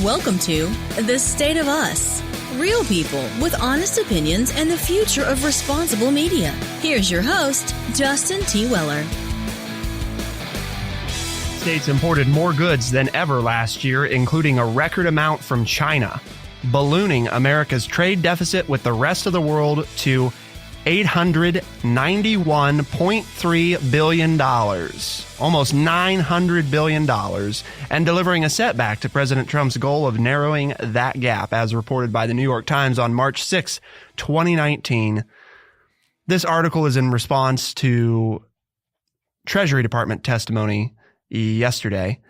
Welcome to The State of Us. Real people with honest opinions and the future of responsible media. Here's your host, Justin T. Weller. States imported more goods than ever last year, including a record amount from China, ballooning America's trade deficit with the rest of the world to $891.3 billion, almost $900 billion, and delivering a setback to President Trump's goal of narrowing that gap, as reported by the New York Times on March 6, 2019. This article is in response to Treasury Department testimony yesterday.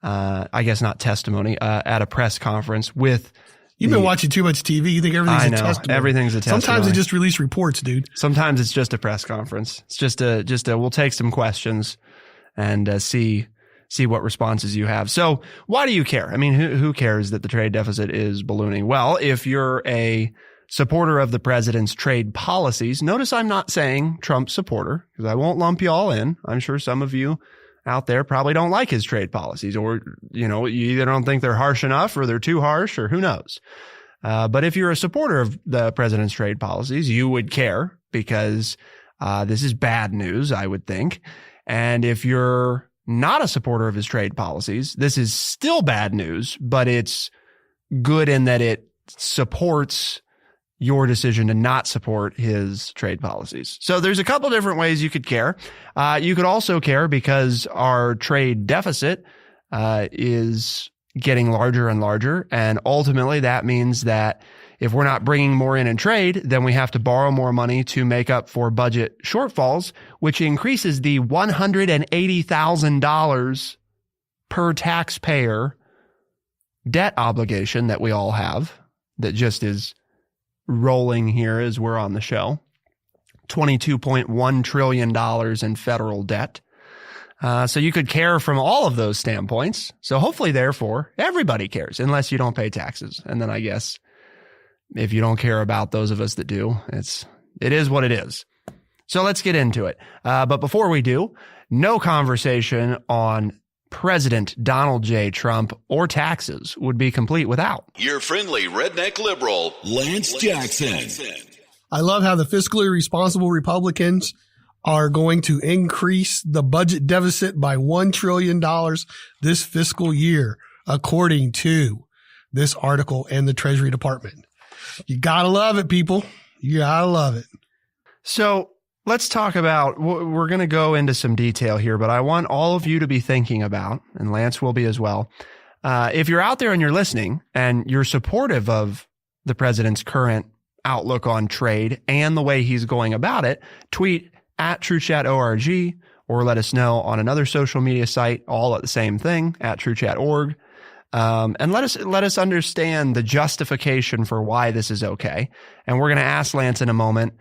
I guess not testimony, at a press conference with... You've been watching too much TV. You think everything's a testimony. Everything's a testimony. Sometimes they just release reports, dude. Sometimes it's just a press conference. It's just a we'll take some questions and see what responses you have. So why do you care? I mean, who cares that the trade deficit is ballooning? Well, if you're a supporter of the president's trade policies, notice I'm not saying Trump supporter, because I won't lump you all in. I'm sure some of you out there probably don't like his trade policies, or, you either don't think they're harsh enough or they're too harsh, or who knows. But if you're a supporter of the president's trade policies, you would care, because this is bad news, I would think. And if you're not a supporter of his trade policies, this is still bad news, but it's good in that it supports your decision to not support his trade policies. So there's a couple different ways you could care. You could also care because our trade deficit is getting larger and larger. And ultimately, that means that if we're not bringing more in trade, then we have to borrow more money to make up for budget shortfalls, which increases the $180,000 per taxpayer debt obligation that we all have, that just is rolling here as we're on the show. $22.1 trillion in federal debt. So you could care from all of those standpoints. So hopefully, therefore, everybody cares, unless you don't pay taxes. And then I guess if you don't care about those of us that do, it is what it is. So let's get into it. But before we do, no conversation on President Donald J. Trump or taxes would be complete without your friendly redneck liberal, Lance Jackson. I love how the fiscally responsible Republicans are going to increase the budget deficit by $1 trillion this fiscal year, according to this article and the Treasury Department. You gotta love it, people. You gotta love it. So let's talk about, we're going to go into some detail here, but I want all of you to be thinking about, and Lance will be as well, if you're out there and you're listening and you're supportive of the president's current outlook on trade and the way he's going about it, tweet at TrueChat.org, or let us know on another social media site, all at the same thing, at TrueChat.org. And let us understand the justification for why this is okay. And we're going to ask Lance in a moment,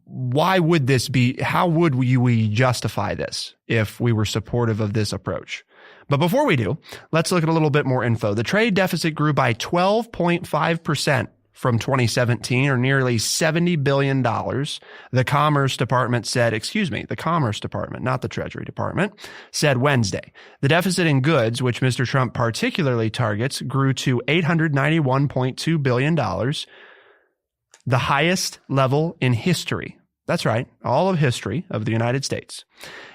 why would this be? How would we justify this if we were supportive of this approach? But before we do, let's look at a little bit more info. The trade deficit grew by 12.5% from 2017, or nearly $70 billion. The Commerce Department, not the Treasury Department, said Wednesday. The deficit in goods, which Mr. Trump particularly targets, grew to $891.2 billion. The highest level in history. That's right, all of history of the United States.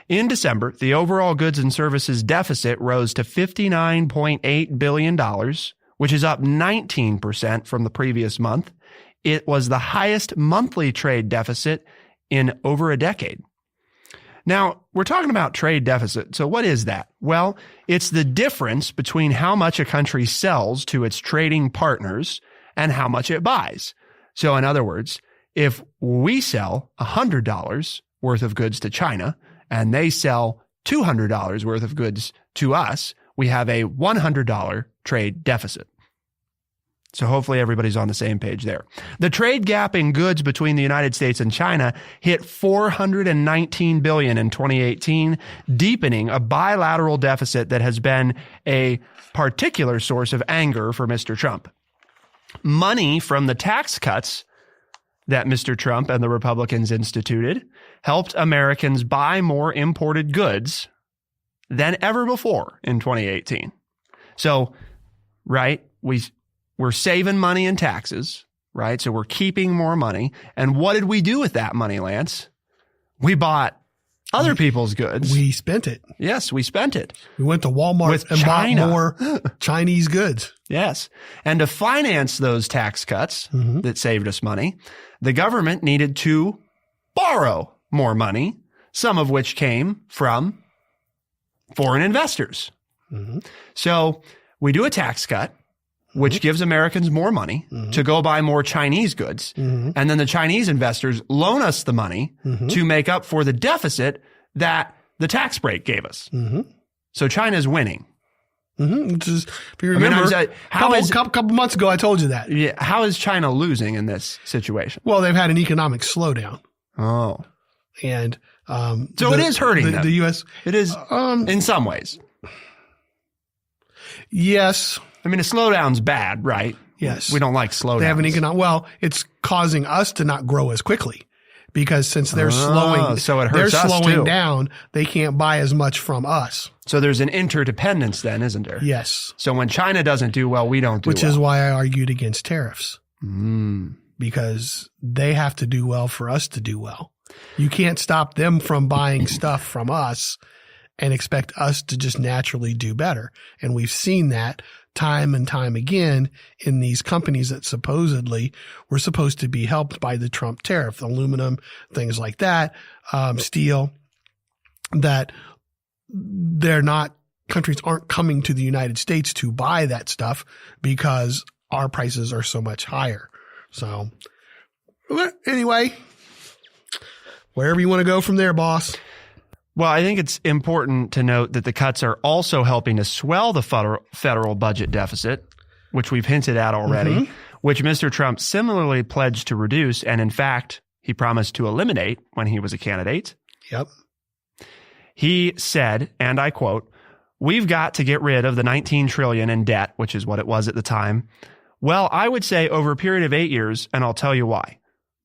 In December, the overall goods and services deficit rose to $59.8 billion, which is up 19% from the previous month. It was the highest monthly trade deficit in over a decade. Now, we're talking about trade deficit. So what is that? Well, it's the difference between how much a country sells to its trading partners and how much it buys. So in other words, if we sell $100 worth of goods to China and they sell $200 worth of goods to us, we have a $100 trade deficit. So hopefully everybody's on the same page there. The trade gap in goods between the United States and China hit $419 billion in 2018, deepening a bilateral deficit that has been a particular source of anger for Mr. Trump. Money from the tax cuts that Mr. Trump and the Republicans instituted helped Americans buy more imported goods than ever before in 2018. So right? We're saving money in taxes, right? So we're keeping more money. And what did we do with that money, Lance? We bought other people's goods. We spent it. Yes, we spent it. We went to Walmart and bought more Chinese goods. Yes. And to finance those tax cuts that saved us money, the government needed to borrow more money, some of which came from foreign investors. So we do a tax cut, which gives Americans more money to go buy more Chinese goods. And then the Chinese investors loan us the money to make up for the deficit that the tax break gave us. So China's winning. Which is, if you remember, a couple months ago, I told you that. Yeah. How is China losing in this situation? Well, they've had an economic slowdown. Oh. And so it is hurting them. The U.S. It is in some ways. Yes. I mean, a slowdown's bad, right? Yes. We don't like slowdowns. They have an economic, well, it's causing us to not grow as quickly because since they're slowing, so it hurts us slowing too. down, they can't buy as much from us. So there's an interdependence then, isn't there? Yes. So when China doesn't do well, we don't do well. Which is why I argued against tariffs. Because they have to do well for us to do well. You can't stop them from buying stuff from us and expect us to just naturally do better. And we've seen that time and time again in these companies that supposedly were supposed to be helped by the Trump tariff, aluminum, things like that, steel, that countries aren't coming to the United States to buy that stuff because our prices are so much higher. So anyway, wherever you want to go from there, boss. Well, I think it's important to note that the cuts are also helping to swell the federal budget deficit, which we've hinted at already, which Mr. Trump similarly pledged to reduce. And in fact, he promised to eliminate when he was a candidate. Yep. He said, and I quote, "We've got to get rid of the $19 trillion in debt," which is what it was at the time. Well, I would say over a period of 8 years, and I'll tell you why.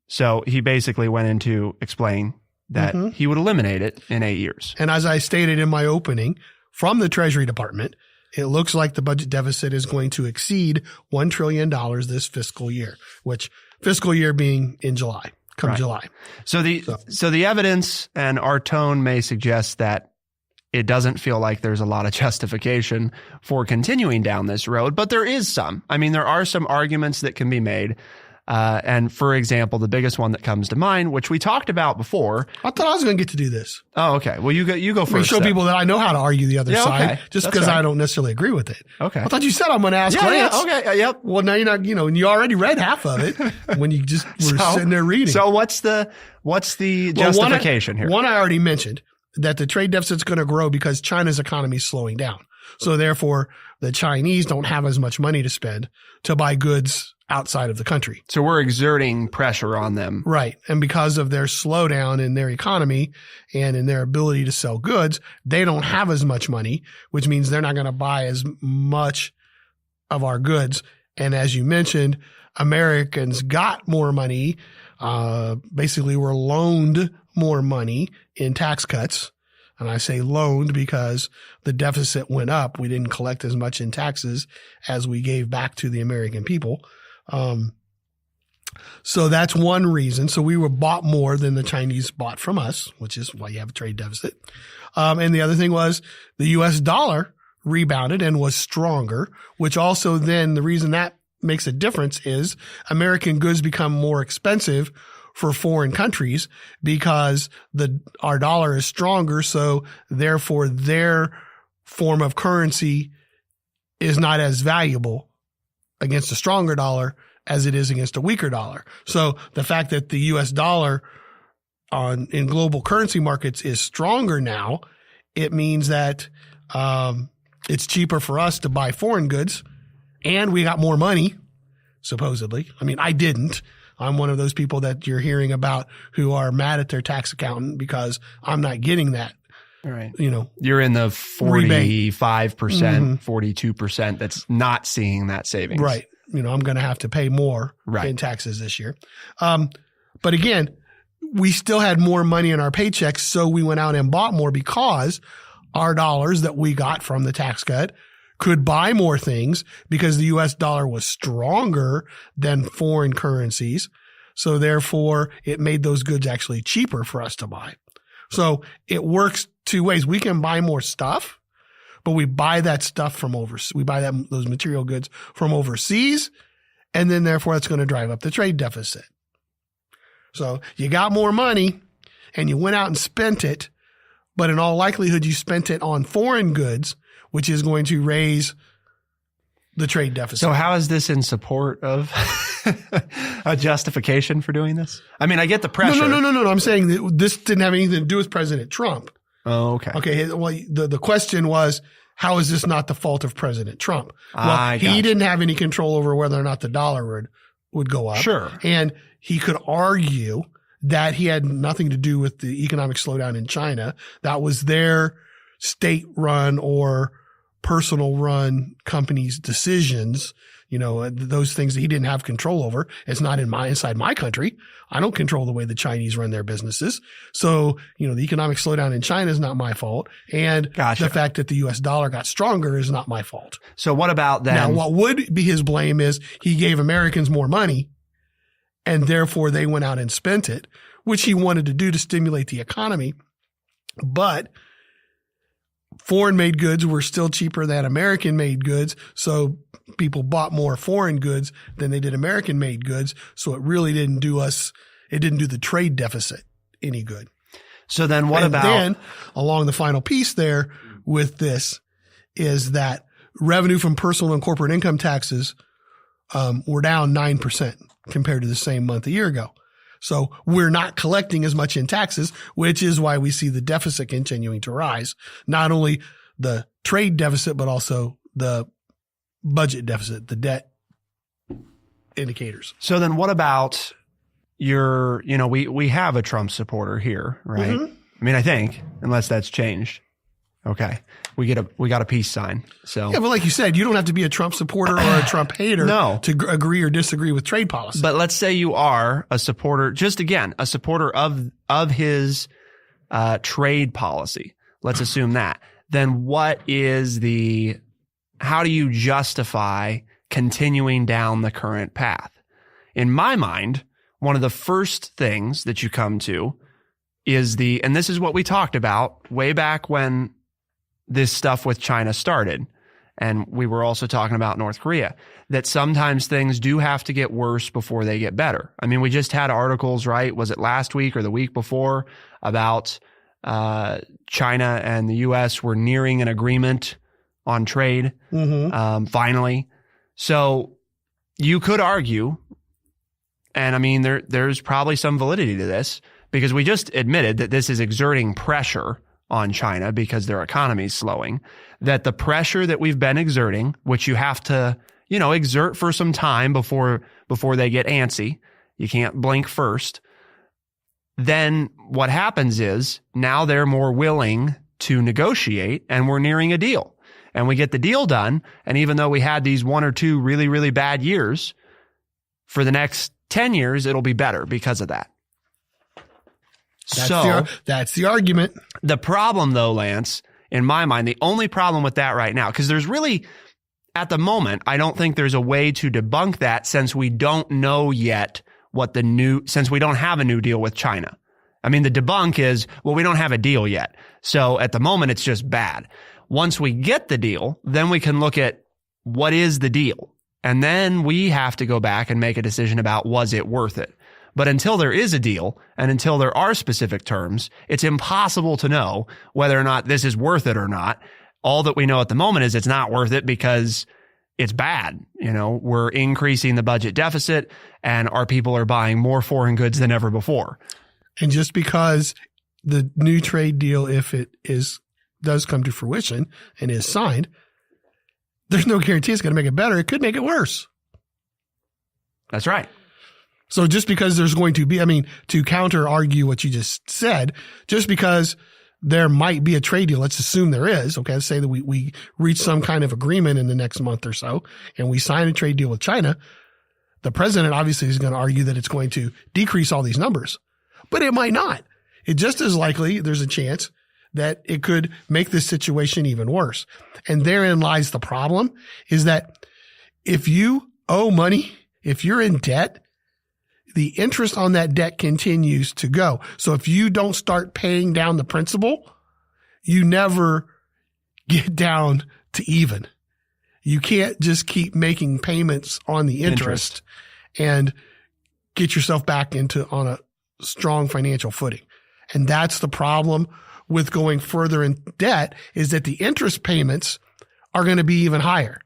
So he basically went in to explain that he would eliminate it in 8 years. And as I stated in my opening, from the Treasury Department, it looks like the budget deficit is going to exceed $1 trillion this fiscal year, which fiscal year being in July, July. So the evidence and our tone may suggest that it doesn't feel like there's a lot of justification for continuing down this road, but there is some. I mean, there are some arguments that can be made. And for example, the biggest one that comes to mind, which we talked about before. I thought I was going to get to do this. Oh, okay. Well, you go first. Show people that I know how to argue the other side, okay. just because I don't necessarily agree with it. Okay. I thought you said I'm going to ask Lance. Yeah, okay. Yep. Well, now you're not, and you already read half of it when you just were sitting there reading. So what's the justification here? One I already mentioned, that the trade deficit's going to grow because China's economy is slowing down. So therefore, the Chinese don't have as much money to spend to buy goods outside of the country. So we're exerting pressure on them. Right. And because of their slowdown in their economy and in their ability to sell goods, they don't have as much money, which means they're not going to buy as much of our goods. And as you mentioned, Americans got more money, basically were loaned more money in tax cuts. And I say loaned because the deficit went up. We didn't collect as much in taxes as we gave back to the American people. So that's one reason. So we were bought more than the Chinese bought from us, which is why you have a trade deficit. And the other thing was the U.S. dollar rebounded and was stronger, which also then the reason that makes a difference is American goods become more expensive for foreign countries because our dollar is stronger. So therefore their form of currency is not as valuable against a stronger dollar as it is against a weaker dollar. So the fact that the US dollar in global currency markets is stronger now, it means that, it's cheaper for us to buy foreign goods and we got more money, supposedly. I mean, I didn't. I'm one of those people that you're hearing about who are mad at their tax accountant because I'm not getting that. All right. You're in the 45%, 42% that's not seeing that savings. Right. I'm going to have to pay more in taxes this year. But again, we still had more money in our paychecks. So we went out and bought more because our dollars that we got from the tax cut could buy more things because the US dollar was stronger than foreign currencies. So therefore it made those goods actually cheaper for us to buy. So it works two ways. We can buy more stuff, but we buy that stuff from overseas. We buy those material goods from overseas. And then therefore that's going to drive up the trade deficit. So you got more money and you went out and spent it, but in all likelihood you spent it on foreign goods, which is going to raise the trade deficit. So how is this in support of a justification for doing this? I mean, I get the pressure. No. I'm saying that this didn't have anything to do with President Trump. Oh, okay. Okay. Well, the question was, how is this not the fault of President Trump? Well, he didn't have any control over whether or not the dollar would go up. Sure. And he could argue that he had nothing to do with the economic slowdown in China. That was their state-run or personal-run companies' decisions, those things that he didn't have control over. It's not inside my country. I don't control the way the Chinese run their businesses. So, the economic slowdown in China is not my fault. And the fact that the US dollar got stronger is not my fault. So what about then? Now, what would be his blame is he gave Americans more money and therefore they went out and spent it, which he wanted to do to stimulate the economy. But foreign-made goods were still cheaper than American-made goods, so people bought more foreign goods than they did American-made goods, so it really didn't do the trade deficit any good. So then what about? Then, along the final piece there with this is that revenue from personal and corporate income taxes were down 9% compared to the same month a year ago. So we're not collecting as much in taxes, which is why we see the deficit continuing to rise. Not only the trade deficit, but also the budget deficit, the debt indicators. So then what about we have a Trump supporter here, right? Mm-hmm. I mean, I think, unless that's changed. Okay. We got a peace sign. So yeah, but like you said, you don't have to be a Trump supporter or a Trump hater to agree or disagree with trade policy. But let's say you are a supporter, a supporter of his trade policy. Let's assume that. Then how do you justify continuing down the current path? In my mind, one of the first things that you come to is and this is what we talked about way back when this stuff with China started. And we were also talking about North Korea, that sometimes things do have to get worse before they get better. I mean, we just had articles, right? Was it last week or the week before about China and the U.S. were nearing an agreement on trade, finally. So you could argue, and I mean, there's probably some validity to this, because we just admitted that this is exerting pressure on China because their economy is slowing, that the pressure that we've been exerting, which you have to, exert for some time before they get antsy, you can't blink first. Then what happens is now they're more willing to negotiate and we're nearing a deal and we get the deal done. And even though we had these 1 or 2 really, really bad years, for the next 10 years, it'll be better because of that. That's the argument. The problem, though, Lance, in my mind, the only problem with that right now, because there's really, at the moment, I don't think there's a way to debunk that since we don't know yet since we don't have a new deal with China. I mean, the debunk is, well, we don't have a deal yet. So at the moment, it's just bad. Once we get the deal, then we can look at what is the deal. And then we have to go back and make a decision about, was it worth it? But until there is a deal and until there are specific terms, it's impossible to know whether or not this is worth it or not. All that we know at the moment is it's not worth it because it's bad. We're increasing the budget deficit and our people are buying more foreign goods than ever before. And just because the new trade deal, if it does come to fruition and is signed, there's no guarantee it's going to make it better. It could make it worse. That's right. So just because there's going to be, to counter argue what you just said, just because there might be a trade deal, let's assume there is, okay, let's say that we reach some kind of agreement in the next month or so, and we sign a trade deal with China, the president obviously is going to argue that it's going to decrease all these numbers, but it might not. It just as likely, there's a chance that it could make this situation even worse. And therein lies the problem, is that if you owe money, if you're in debt, the interest on that debt continues to go. So if you don't start paying down the principal, you never get down to even. You can't just keep making payments on the interest and get yourself back on a strong financial footing. And that's the problem with going further in debt, is that the interest payments are going to be even higher,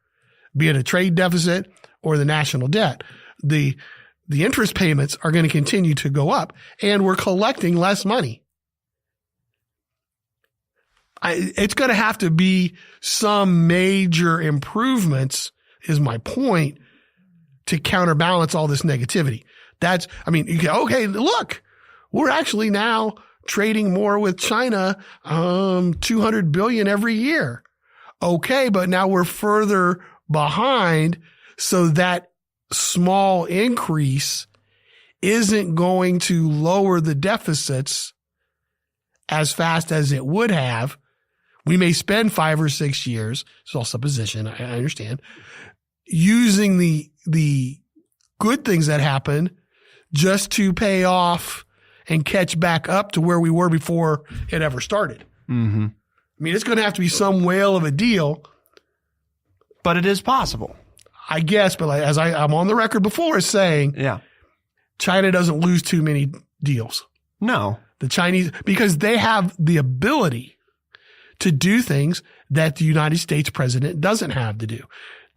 be it a trade deficit or the national debt. The interest payments are going to continue to go up, and we're collecting less money. It's going to have to be some major improvements, is my point, to counterbalance all this negativity. Okay, look, we're actually now trading more with China, $200 billion every year. Okay, but now we're further behind, so that small increase isn't going to lower the deficits as fast as it would have. We may spend 5 or 6 years, it's all supposition, I understand, using the good things that happen just to pay off and catch back up to where we were before it ever started. Mm-hmm. I mean, it's going to have to be some whale of a deal. But it is possible, I guess, but as I'm on the record before as saying, China doesn't lose too many deals. No. The Chinese, because they have the ability to do things that the United States president doesn't have to do.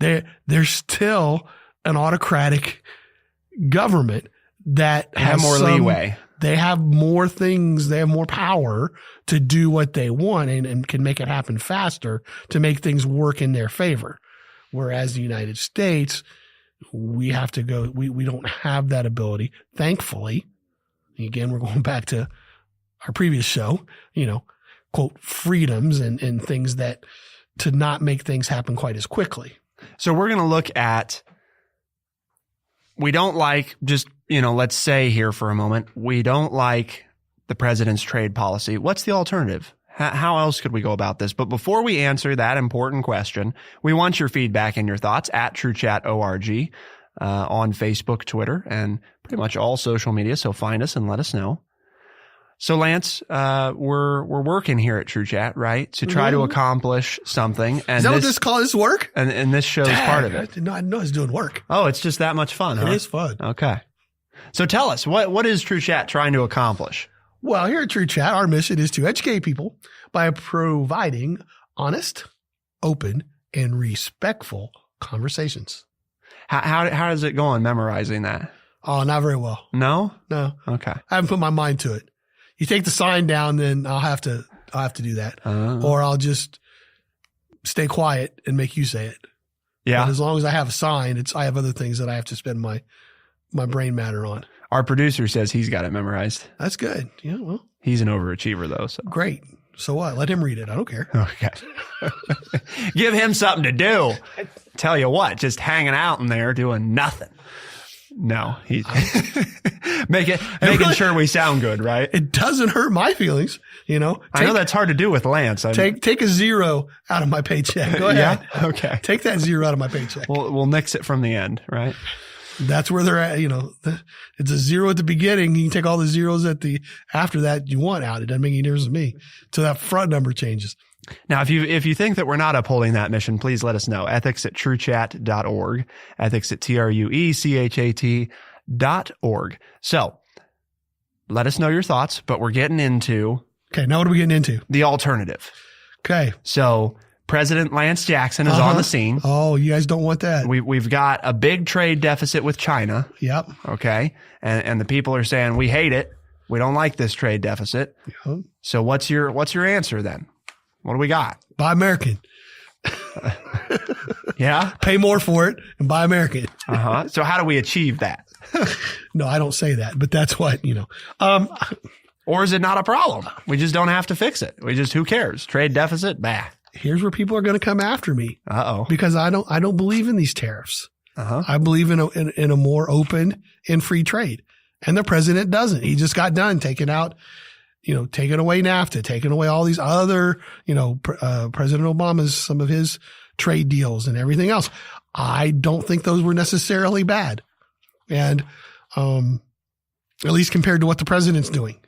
They're still an autocratic government that has more leeway. They have more things. They have more power to do what they want and can make it happen faster to make things work in their favor. Whereas the United States, we have to go, we don't have that ability. Thankfully, again, we're going back to our previous show, quote, freedoms and things that to not make things happen quite as quickly. So we're going to look at, we don't like just, let's say here for a moment, we don't like the president's trade policy. What's the alternative? How else could we go about this? But before we answer that important question, we want your feedback and your thoughts at TrueChat.org on Facebook, Twitter, and pretty much all social media. So find us and let us know. So Lance, we're working here at TrueChat, right, to try to accomplish something. And is that what this work? And this show's part of it. I did not know it's doing work. Oh, it's just that much fun, huh? It is fun. Okay. So tell us, what is TrueChat trying to accomplish? Well, here at TrueChat, our mission is to educate people by providing honest, open, and respectful conversations. How does it go on memorizing that? Oh, not very well. No? No. Okay. I haven't put my mind to it. You take the sign down, then I'll have to do that. Or I'll just stay quiet and make you say it. Yeah. But as long as I have a sign, I have other things that I have to spend my brain matter on. Our producer says he's got it memorized. That's good. Yeah, well. He's an overachiever though. So great. So what? Let him read it. I don't care. Okay. Give him something to do. Tell you what, just hanging out in there doing nothing. No, he's making sure we sound good, right? It doesn't hurt my feelings, I know that's hard to do with Lance. Take a zero out of my paycheck. Go ahead. Yeah? Okay. Take that zero out of my paycheck. We'll nix it from the end, right? That's where they're at. It's a zero at the beginning. You can take all the zeros after that you want out. It doesn't make any difference to me till that front number changes. Now, if you think that we're not upholding that mission, please let us know. ethics@truechat.org, ethics@TrueChat.org. So let us know your thoughts, but we're getting into. Okay. Now what are we getting into? The alternative. Okay. So President Lance Jackson is on the scene. Oh, you guys don't want that. We've got a big trade deficit with China. Yep. Okay. And the people are saying, we hate it. We don't like this trade deficit. Yep. So what's your answer then? What do we got? Buy American. Yeah. Pay more for it and buy American. So how do we achieve that? No, I don't say that, but that's what, Or is it not a problem? We just don't have to fix it. Who cares? Trade deficit? Bah. Here's where people are going to come after me. Uh-oh. Because I don't believe in these tariffs. I believe in a more open and free trade. And the president doesn't. He just got done taking out taking away NAFTA, taking away all these other, President Obama's, some of his trade deals and everything else. I don't think those were necessarily bad. And, at least compared to what the president's doing,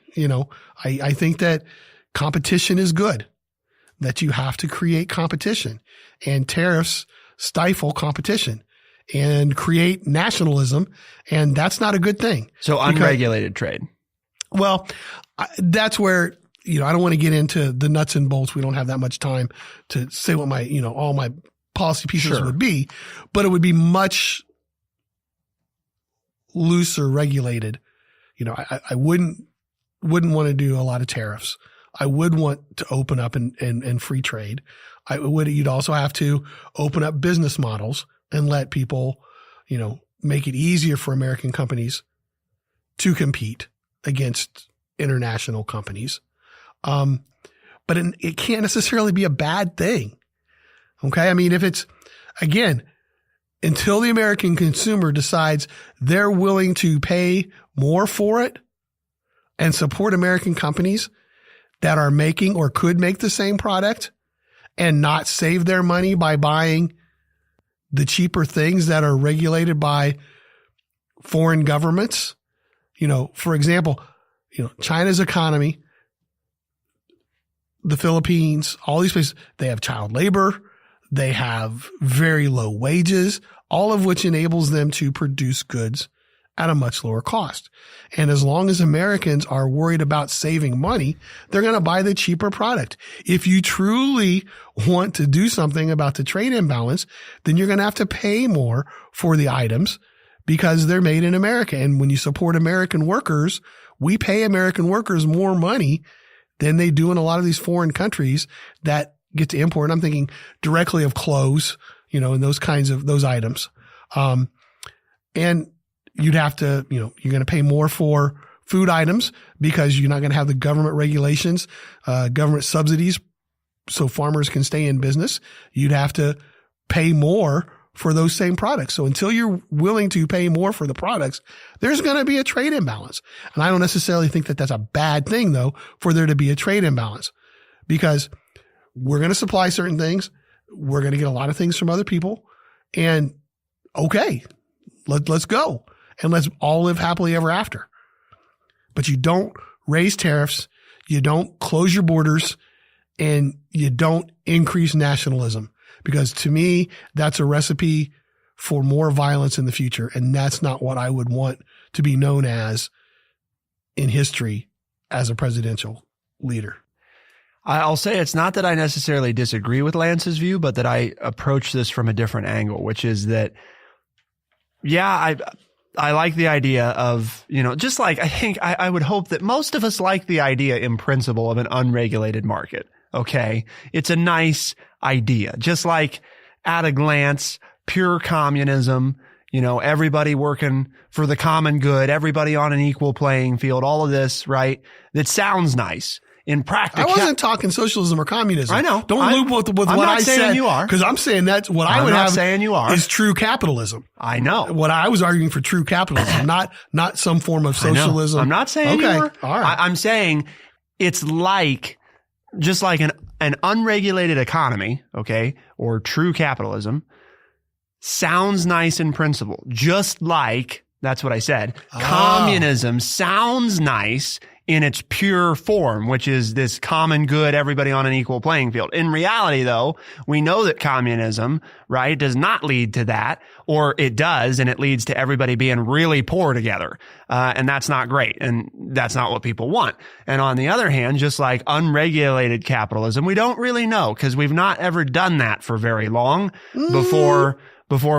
I think that competition is good, that you have to create competition, and tariffs stifle competition and create nationalism. And that's not a good thing. So unregulated trade. Well, that's where, I don't want to get into the nuts and bolts. We don't have that much time to say what my, all my policy pieces would be, but it would be much looser regulated. I wouldn't want to do a lot of tariffs. I would want to open up and free trade. You'd also have to open up business models and let people, make it easier for American companies to compete against international companies. But it can't necessarily be a bad thing. Okay. I mean, if it's, again, until the American consumer decides they're willing to pay more for it and support American companies that are making or could make the same product and not save their money by buying the cheaper things that are regulated by foreign governments. For example, China's economy, the Philippines, all these places, they have child labor. They have very low wages, all of which enables them to produce goods at a much lower cost. And as long as Americans are worried about saving money, they're going to buy the cheaper product. If you truly want to do something about the trade imbalance, then you're going to have to pay more for the items because they're made in America. And when you support American workers, we pay American workers more money than they do in a lot of these foreign countries that get to import. I'm thinking directly of clothes, and those kinds of those items. And you'd have to, you're going to pay more for food items because you're not going to have the government regulations, government subsidies so farmers can stay in business. You'd have to pay more for those same products. So until you're willing to pay more for the products, there's going to be a trade imbalance. And I don't necessarily think that that's a bad thing, though, for there to be a trade imbalance, because we're going to supply certain things. We're going to get a lot of things from other people. And okay, let's go. And let's all live happily ever after. But you don't raise tariffs. You don't close your borders, and you don't increase nationalism, because to me, that's a recipe for more violence in the future. And that's not what I would want to be known as in history as a presidential leader. I'll say it's not that I necessarily disagree with Lance's view, but that I approach this from a different angle, which is that, I like the idea of, just like I think I would hope that most of us like the idea in principle of an unregulated market. Okay. It's a nice idea, just like at a glance, pure communism, everybody working for the common good, everybody on an equal playing field, all of this, right? That sounds nice. In practice, I wasn't talking socialism or communism. I know. Don't loop with what I said. I'm not saying you are. Because I'm saying that's what I would have saying you are. Is true capitalism. I know. What I was arguing for true capitalism, not some form of socialism. I'm not saying you are. All right. I'm saying it's just like an unregulated economy, okay, or true capitalism sounds nice in principle. Just like, that's what I said. Communism sounds nice in its pure form, which is this common good, everybody on an equal playing field. In reality, though, we know that communism, right, does not lead to that, or it does, and it leads to everybody being really poor together. And that's not great. And that's not what people want. And on the other hand, just like unregulated capitalism, we don't really know, because we've not ever done that for very long before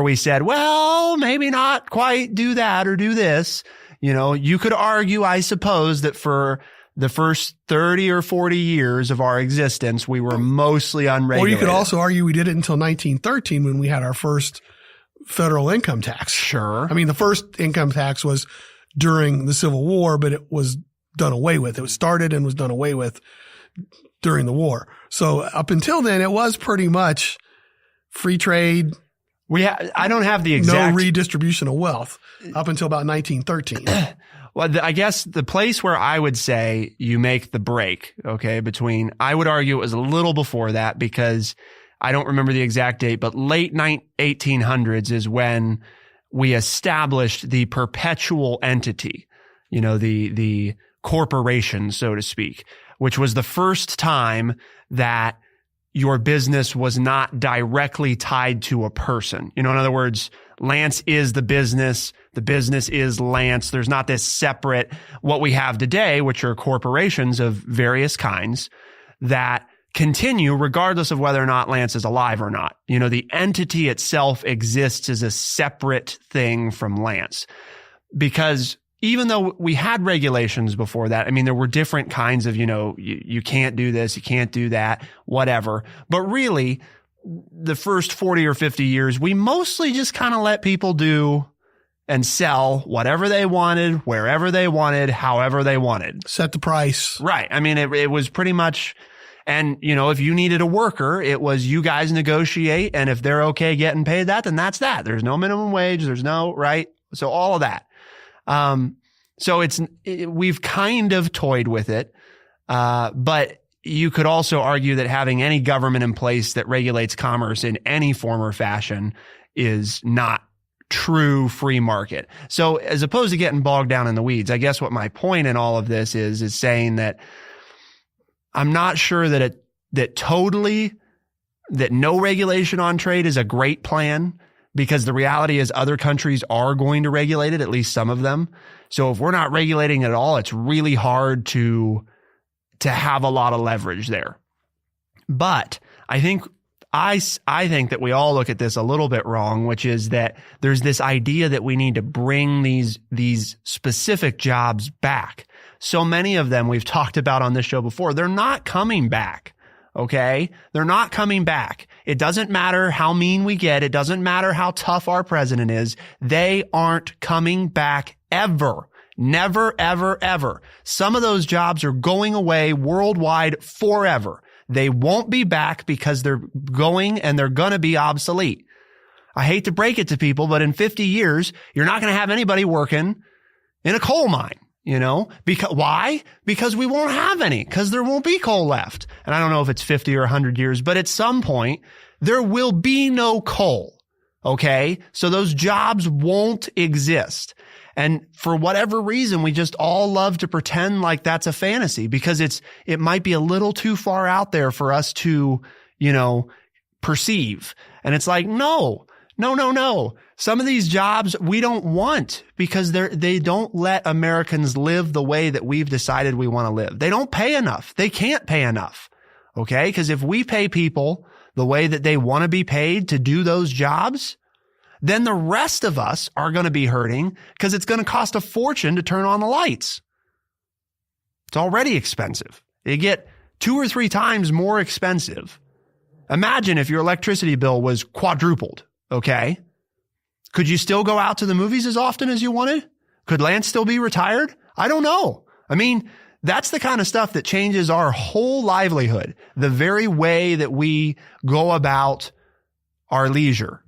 we said, well, maybe not quite do that or do this. You could argue, I suppose, that for the first 30 or 40 years of our existence, we were mostly unregulated. Or you could also argue we did it until 1913 when we had our first federal income tax. Sure. I mean, the first income tax was during the Civil War, but it was done away with. It was started and was done away with during the war. So up until then, it was pretty much free trade. I don't have the exact. No redistribution of wealth up until about 1913. Well, I guess the place where I would say you make the break, okay, between, I would argue it was a little before that because I don't remember the exact date, but late 1800s is when we established the perpetual entity, you know, the corporation, so to speak, which was the first time that your business was not directly tied to a person. You know, in other words, Lance is the business is Lance. There's not this separate, what we have today, which are corporations of various kinds that continue regardless of whether or not Lance is alive or not. You know, the entity itself exists as a separate thing from Lance. Because even though we had regulations before that, I mean, there were different kinds of, you know, you can't do this, you can't do that, whatever. But really, the first 40 or 50 years, we mostly just kind of let people do and sell whatever they wanted, wherever they wanted, however they wanted. Set the price. Right. I mean, it was pretty much, and, you know, if you needed a worker, it was you guys negotiate. And if they're okay getting paid that, then that's that. There's no minimum wage. There's no, right. So all of that. So we've kind of toyed with it. But you could also argue that having any government in place that regulates commerce in any form or fashion is not true free market. So as opposed to getting bogged down in the weeds, I guess what my point in all of this is saying that I'm not sure that no regulation on trade is a great plan, because the reality is other countries are going to regulate it, at least some of them. So if we're not regulating it at all, it's really hard to have a lot of leverage there. But I think that we all look at this a little bit wrong, which is that there's this idea that we need to bring these specific jobs back. So many of them we've talked about on this show before, they're not coming back. Okay? They're not coming back. It doesn't matter how mean we get. It doesn't matter how tough our president is. They aren't coming back ever. Never, ever, ever. Some of those jobs are going away worldwide forever. They won't be back because they're going and they're going to be obsolete. I hate to break it to people, but in 50 years, you're not going to have anybody working in a coal mine. You know, why? Because we won't have any, because there won't be coal left. And I don't know if it's 50 or 100 years, but at some point there will be no coal. Okay. So those jobs won't exist. And for whatever reason, we just all love to pretend like that's a fantasy because it might be a little too far out there for us to, you know, perceive. And it's like, no. Some of these jobs we don't want because they don't let Americans live the way that we've decided we want to live. They don't pay enough. They can't pay enough. Okay. Because if we pay people the way that they want to be paid to do those jobs, then the rest of us are going to be hurting because it's going to cost a fortune to turn on the lights. It's already expensive. They get 2 or 3 times more expensive. Imagine if your electricity bill was quadrupled. Okay. Could you still go out to the movies as often as you wanted? Could Lance still be retired? I don't know. I mean, that's the kind of stuff that changes our whole livelihood, the very way that we go about our leisure.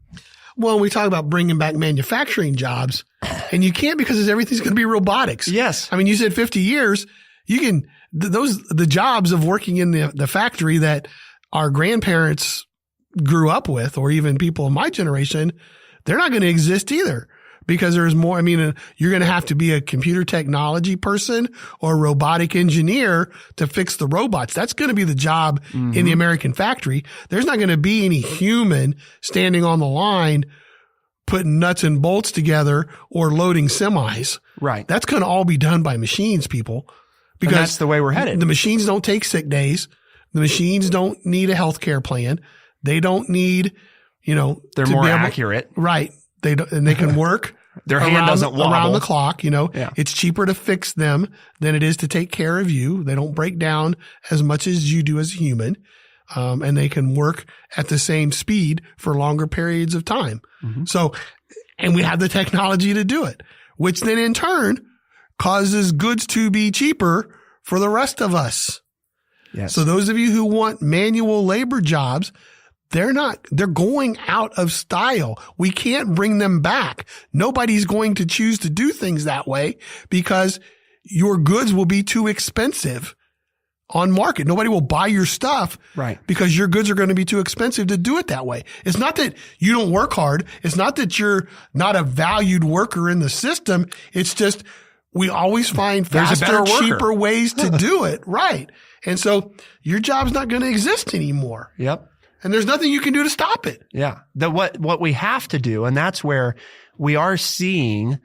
Well, we talk about bringing back manufacturing jobs, and you can't because everything's going to be robotics. Yes. I mean, you said 50 years. You can, the jobs of working in the factory that our grandparents grew up with, or even people in my generation, they're not going to exist either because there's more. I mean, you're going to have to be a computer technology person or a robotic engineer to fix the robots. That's going to be the job in the American factory. There's not going to be any human standing on the line putting nuts and bolts together or loading semis. Right. That's going to all be done by machines, people. Because and that's the way we're headed. The machines don't take sick days. The machines don't need a healthcare plan. They don't need, you know, they're more accurate. Right. They don't, and they can work. Their hand doesn't wobble around the clock. You know, yeah. It's cheaper to fix them than it is to take care of you. They don't break down as much as you do as a human. And they can work at the same speed for longer periods of time. Mm-hmm. So, and we have the technology to do it, which then in turn causes goods to be cheaper for the rest of us. Yes. So those of you who want manual labor jobs, they're going out of style. We can't bring them back. Nobody's going to choose to do things that way because your goods will be too expensive on market. Nobody will buy your stuff because your goods are going to be too expensive to do it that way. It's not that you don't work hard. It's not that you're not a valued worker in the system. It's just we always find faster, cheaper ways to do it. Right. And so your job's not going to exist anymore. Yep. And there's nothing you can do to stop it. Yeah. What we have to do, and that's where we are seeing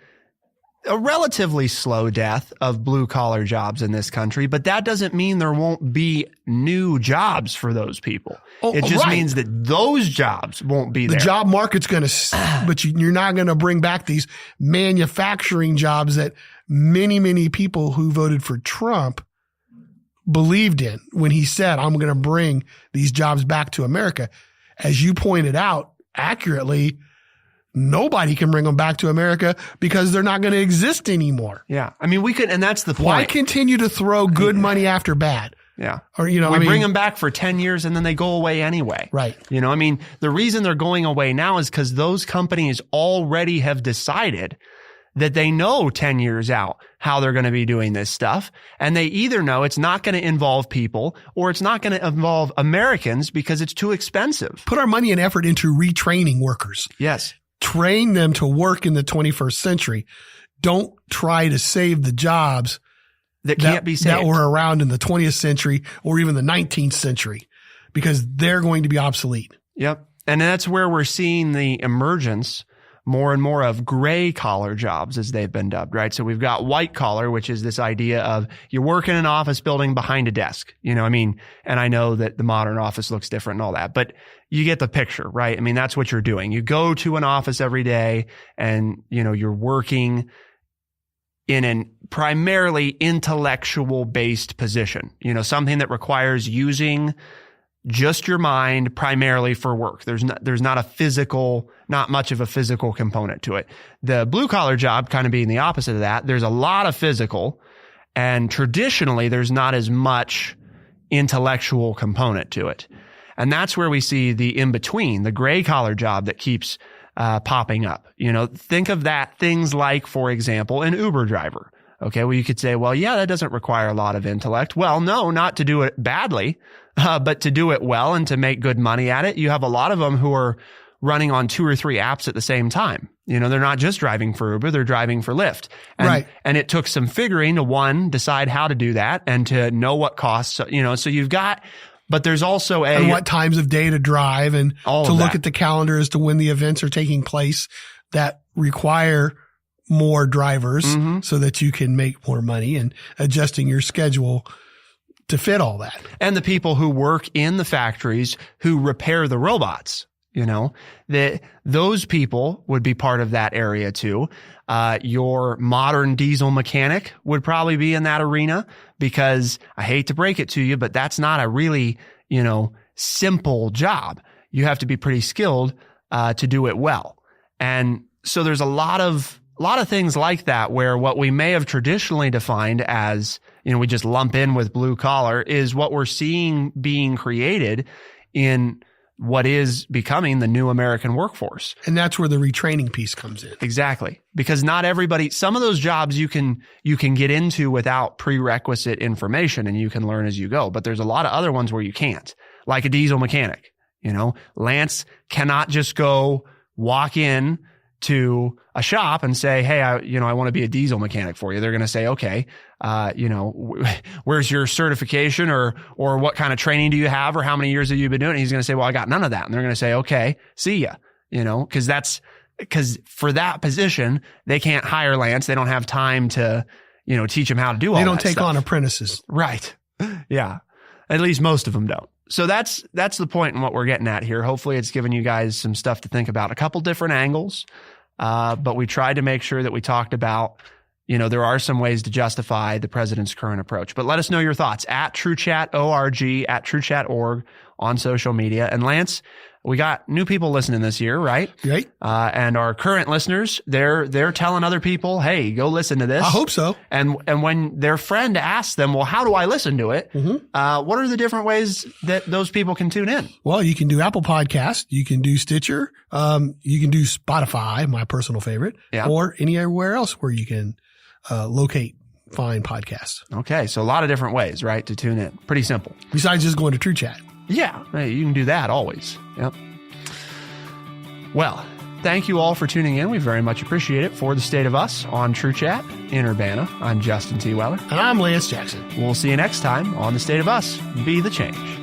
a relatively slow death of blue collar jobs in this country, but that doesn't mean there won't be new jobs for those people. It just means that those jobs won't be there. The job market's going to, but you're not going to bring back these manufacturing jobs that many, many people who voted for Trump believed in when he said, I'm going to bring these jobs back to America. As you pointed out accurately, nobody can bring them back to America because they're not going to exist anymore. Yeah. I mean, we could, and that's the point. Why continue to throw good money after bad? Yeah. Or, we bring them back for 10 years and then they go away anyway. Right. I mean, the reason they're going away now is because those companies already have decided that they know 10 years out how they're going to be doing this stuff. And they either know it's not going to involve people or it's not going to involve Americans because it's too expensive. Put our money and effort into retraining workers. Yes. Train them to work in the 21st century. Don't try to save the jobs that can't be saved, that were around in the 20th century or even the 19th century, because they're going to be obsolete. Yep. And that's where we're seeing the emergence more and more of gray collar jobs, as they've been dubbed, right? So we've got white collar, which is this idea of you work in an office building behind a desk, and I know that the modern office looks different and all that, but you get the picture, right? I mean, that's what you're doing. You go to an office every day and, you're working in a primarily intellectual based position, something that requires using just your mind primarily for work. There's not much of a physical component to it. The blue collar job kind of being the opposite of that. There's a lot of physical, and traditionally there's not as much intellectual component to it. And that's where we see the in-between, the gray collar job that keeps popping up. Think of that, things like, for example, an Uber driver. Okay, well, you could say, well, yeah, that doesn't require a lot of intellect. Well, no, not to do it badly, but to do it well and to make good money at it. You have a lot of them who are running on 2 or 3 apps at the same time. They're not just driving for Uber, they're driving for Lyft. Right. And it took some figuring to, one, decide how to do that and to know what costs, so you've got, but there's also and what times of day to drive and to look at the calendar as to when the events are taking place that require more drivers so that you can make more money, and adjusting your schedule to fit all that. And the people who work in the factories who repair the robots, that those people would be part of that area too. Your modern diesel mechanic would probably be in that arena, because I hate to break it to you, but that's not a really, simple job. You have to be pretty skilled to do it well. And so there's a lot of things like that where what we may have traditionally defined as, we just lump in with blue collar, is what we're seeing being created in what is becoming the new American workforce. And that's where the retraining piece comes in. Exactly. Because not everybody, some of those jobs you can get into without prerequisite information and you can learn as you go. But there's a lot of other ones where you can't, like a diesel mechanic. Lance cannot just go walk in to a shop and say, hey, I want to be a diesel mechanic for you. They're going to say, okay, where's your certification or what kind of training do you have or how many years have you been doing it? He's going to say, well, I got none of that. And they're going to say, okay, see ya, because for that position, they can't hire Lance. They don't have time to, teach him how to do all that. They don't take stuff on apprentices. Right. Yeah. At least most of them don't. So that's the point in what we're getting at here. Hopefully it's given you guys some stuff to think about, a couple different angles. But we tried to make sure that we talked about, there are some ways to justify the president's current approach. But let us know your thoughts at TrueChat.org, at TrueChat.org on social media. And Lance, we got new people listening this year, right? Right. And our current listeners, they're telling other people, hey, go listen to this. I hope so. And when their friend asks them, well, how do I listen to it? What are the different ways that those people can tune in? Well, you can do Apple Podcast. You can do Stitcher. You can do Spotify, my personal favorite, or anywhere else where you can find podcasts. Okay. So a lot of different ways, right, to tune in. Pretty simple. Besides just going to TrueChat. Yeah. You can do that always. Yep. Well, thank you all for tuning in. We very much appreciate it. For the State of Us on TrueChat in Urbana, I'm Justin T. Weller. And I'm Lance Jackson. We'll see you next time on The State of Us. Be the change.